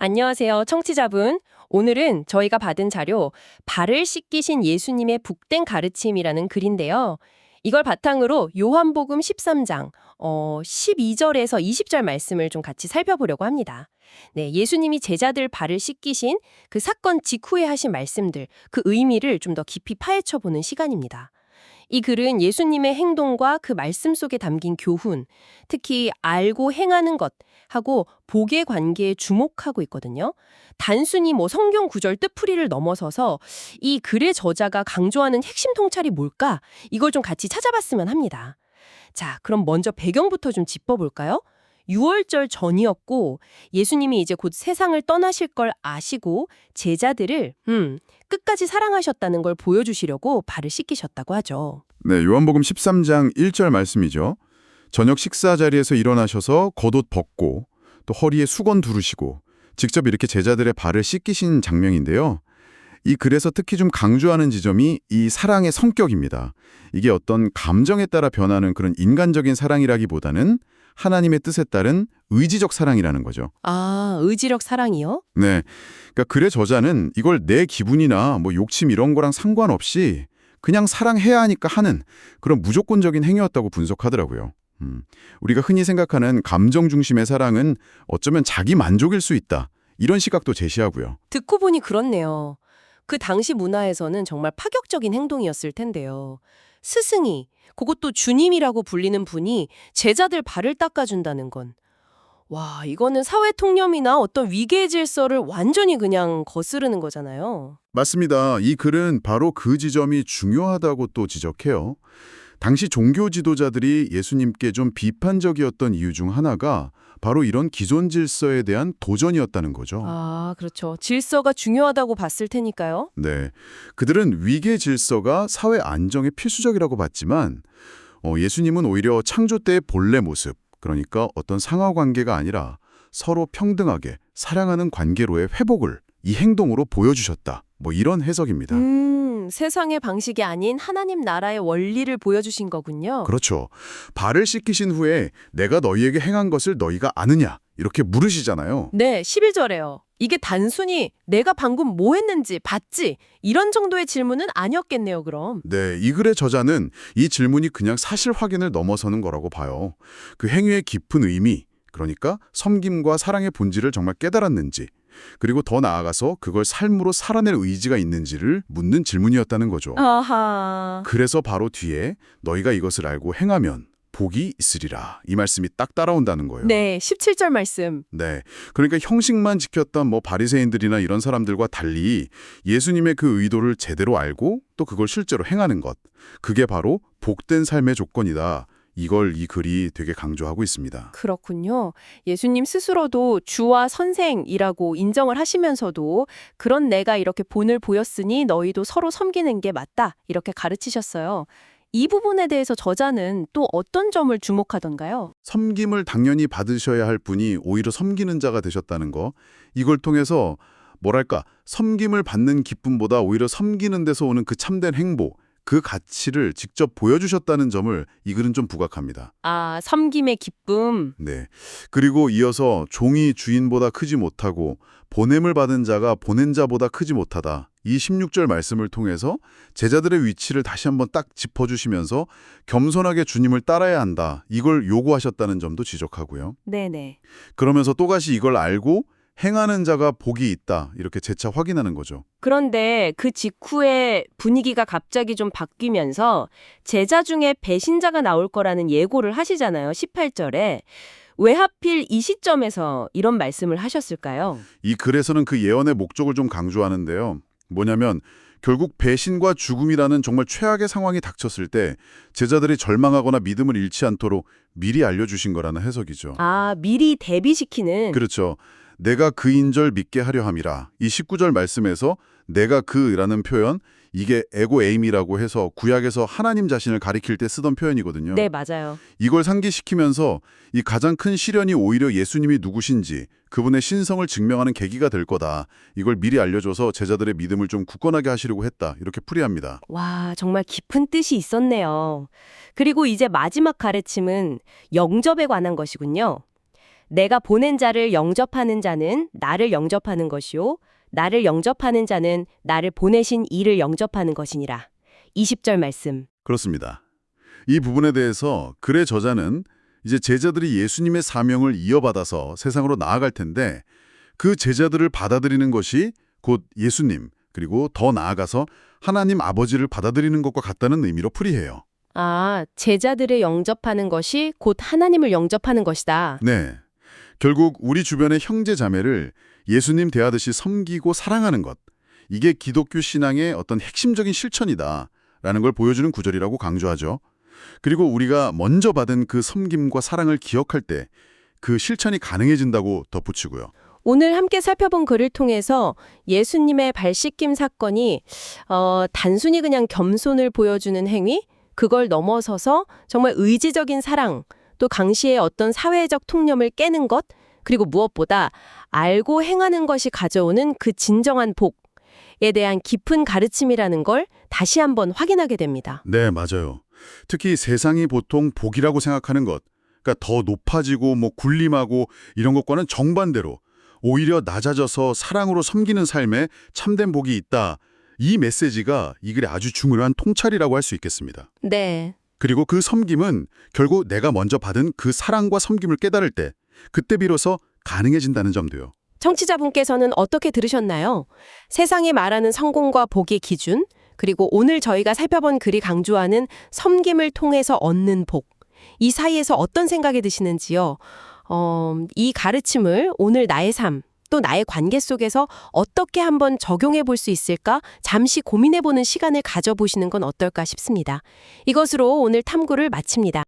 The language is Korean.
안녕하세요, 청취자분. 오늘은 저희가 받은 자료, 발을 씻기신 예수님의 복된 가르침이라는 글인데요. 이걸 바탕으로 요한복음 13장, 12절에서 20절 말씀을 좀 같이 살펴보려고 합니다. 네, 예수님이 제자들 발을 씻기신 그 사건 직후에 하신 말씀들, 그 의미를 좀 더 깊이 파헤쳐보는 시간입니다. 이 글은 예수님의 행동과 그 말씀 속에 담긴 교훈, 특히 알고 행하는 것하고 복의 관계에 주목하고 있거든요. 단순히 성경 구절 뜻풀이를 넘어서서 이 글의 저자가 강조하는 핵심 통찰이 뭘까? 이걸 좀 같이 찾아봤으면 합니다. 자, 그럼 먼저 배경부터 좀 짚어볼까요? 6월절 전이었고 예수님이 이제 곧 세상을 떠나실 걸 아시고 제자들을 끝까지 사랑하셨다는 걸 보여주시려고 발을 씻기셨다고 하죠. 네, 요한복음 13장 1절 말씀이죠. 저녁 식사 자리에서 일어나셔서 겉옷 벗고 또 허리에 수건 두르시고 직접 이렇게 제자들의 발을 씻기신 장면인데요. 이 글에서 특히 좀 강조하는 지점이 이 사랑의 성격입니다. 이게 어떤 감정에 따라 변하는 그런 인간적인 사랑이라기보다는 하나님의 뜻에 따른 의지적 사랑이라는 거죠. 아, 의지력 사랑이요? 네, 그러니까 글의 저자는 이걸 내 기분이나 욕심 이런 거랑 상관없이 그냥 사랑해야 하니까 하는 그런 무조건적인 행위였다고 분석하더라고요. 우리가 흔히 생각하는 감정 중심의 사랑은 어쩌면 자기 만족일 수 있다. 이런 시각도 제시하고요. 듣고 보니 그렇네요. 그 당시 문화에서는 정말 파격적인 행동이었을 텐데요. 스승이, 그것도 주님이라고 불리는 분이 제자들 발을 닦아준다는 건 와, 이거는 사회 통념이나 어떤 위계의 질서를 완전히 그냥 거스르는 거잖아요. 맞습니다. 이 글은 바로 그 지점이 중요하다고 또 지적해요. 당시 종교 지도자들이 예수님께 좀 비판적이었던 이유 중 하나가 바로 이런 기존 질서에 대한 도전이었다는 거죠. 아, 그렇죠. 질서가 중요하다고 봤을 테니까요. 네, 그들은 위계 질서가 사회 안정에 필수적이라고 봤지만 예수님은 오히려 창조 때의 본래 모습, 그러니까 어떤 상하 관계가 아니라 서로 평등하게 사랑하는 관계로의 회복을 이 행동으로 보여주셨다. 이런 해석입니다. 세상의 방식이 아닌 하나님 나라의 원리를 보여주신 거군요. 그렇죠. 발을 씻기신 후에 내가 너희에게 행한 것을 너희가 아느냐 이렇게 물으시잖아요. 네, 11절에요. 이게 단순히 내가 방금 뭐 했는지 봤지? 이런 정도의 질문은 아니었겠네요, 그럼. 네, 이 글의 저자는 이 질문이 그냥 사실 확인을 넘어서는 거라고 봐요. 그 행위의 깊은 의미, 그러니까 섬김과 사랑의 본질을 정말 깨달았는지, 그리고 더 나아가서 그걸 삶으로 살아낼 의지가 있는지를 묻는 질문이었다는 거죠. 아하. 그래서 바로 뒤에 너희가 이것을 알고 행하면 복이 있으리라. 이 말씀이 딱 따라온다는 거예요. 네, 17절 말씀. 네, 그러니까 형식만 지켰던 바리새인들이나 이런 사람들과 달리 예수님의 그 의도를 제대로 알고 또 그걸 실제로 행하는 것. 그게 바로 복된 삶의 조건이다. 이걸 이 글이 되게 강조하고 있습니다. 그렇군요. 예수님 스스로도 주와 선생이라고 인정을 하시면서도 그런 내가 이렇게 본을 보였으니 너희도 서로 섬기는 게 맞다. 이렇게 가르치셨어요. 이 부분에 대해서 저자는 또 어떤 점을 주목하던가요? 섬김을 당연히 받으셔야 할 분이 오히려 섬기는 자가 되셨다는 거. 이걸 통해서 뭐랄까 섬김을 받는 기쁨보다 오히려 섬기는 데서 오는 그 참된 행복, 그 가치를 직접 보여주셨다는 점을 이 글은 좀 부각합니다. 아, 섬김의 기쁨. 네. 그리고 이어서 종이 주인보다 크지 못하고 보냄을 받은 자가 보낸 자보다 크지 못하다. 이 16절 말씀을 통해서 제자들의 위치를 다시 한번 딱 짚어주시면서 겸손하게 주님을 따라야 한다. 이걸 요구하셨다는 점도 지적하고요. 네네. 그러면서 또다시 이걸 알고 행하는 자가 복이 있다. 이렇게 재차 확인하는 거죠. 그런데 그 직후에 분위기가 갑자기 좀 바뀌면서 제자 중에 배신자가 나올 거라는 예고를 하시잖아요. 18절에. 왜 하필 이 시점에서 이런 말씀을 하셨을까요? 이 글에서는 그 예언의 목적을 좀 강조하는데요. 뭐냐면 결국 배신과 죽음이라는 정말 최악의 상황이 닥쳤을 때 제자들이 절망하거나 믿음을 잃지 않도록 미리 알려주신 거라는 해석이죠. 아, 미리 대비시키는. 그렇죠. 내가 그인 줄 믿게 하려 함이라. 이 19절 말씀에서 내가 그라는 표현, 이게 에고 에임이라고 해서 구약에서 하나님 자신을 가리킬 때 쓰던 표현이거든요. 네, 맞아요. 이걸 상기시키면서 이 가장 큰 시련이 오히려 예수님이 누구신지 그분의 신성을 증명하는 계기가 될 거다. 이걸 미리 알려줘서 제자들의 믿음을 좀 굳건하게 하시려고 했다. 이렇게 풀이합니다. 와, 정말 깊은 뜻이 있었네요. 그리고 이제 마지막 가르침은 영접에 관한 것이군요. 내가 보낸 자를 영접하는 자는 나를 영접하는 것이요 나를 영접하는 자는 나를 보내신 이를 영접하는 것이니라. 20절 말씀. 그렇습니다. 이 부분에 대해서 글의 저자는 이제 제자들이 예수님의 사명을 이어받아서 세상으로 나아갈 텐데 그 제자들을 받아들이는 것이 곧 예수님, 그리고 더 나아가서 하나님 아버지를 받아들이는 것과 같다는 의미로 풀이해요. 아, 제자들을 영접하는 것이 곧 하나님을 영접하는 것이다. 네. 결국 우리 주변의 형제 자매를 예수님 대하듯이 섬기고 사랑하는 것. 이게 기독교 신앙의 어떤 핵심적인 실천이다라는 걸 보여주는 구절이라고 강조하죠. 그리고 우리가 먼저 받은 그 섬김과 사랑을 기억할 때 그 실천이 가능해진다고 덧붙이고요. 오늘 함께 살펴본 글을 통해서 예수님의 발 씻김 사건이 단순히 그냥 겸손을 보여주는 행위, 그걸 넘어서서 정말 의지적인 사랑, 또 강시의 어떤 사회적 통념을 깨는 것, 그리고 무엇보다 알고 행하는 것이 가져오는 그 진정한 복에 대한 깊은 가르침이라는 걸 다시 한번 확인하게 됩니다. 네, 맞아요. 특히 세상이 보통 복이라고 생각하는 것, 그러니까 더 높아지고 군림하고 이런 것과는 정반대로 오히려 낮아져서 사랑으로 섬기는 삶에 참된 복이 있다. 이 메시지가 이 글의 아주 중요한 통찰이라고 할 수 있겠습니다. 네. 그리고 그 섬김은 결국 내가 먼저 받은 그 사랑과 섬김을 깨달을 때 그때 비로소 가능해진다는 점도요. 청취자분께서는 어떻게 들으셨나요? 세상이 말하는 성공과 복의 기준, 그리고 오늘 저희가 살펴본 글이 강조하는 섬김을 통해서 얻는 복, 이 사이에서 어떤 생각이 드시는지요? 이 가르침을 오늘 나의 삶, 또 나의 관계 속에서 어떻게 한번 적용해 볼 수 있을까? 잠시 고민해 보는 시간을 가져보시는 건 어떨까 싶습니다. 이것으로 오늘 탐구를 마칩니다.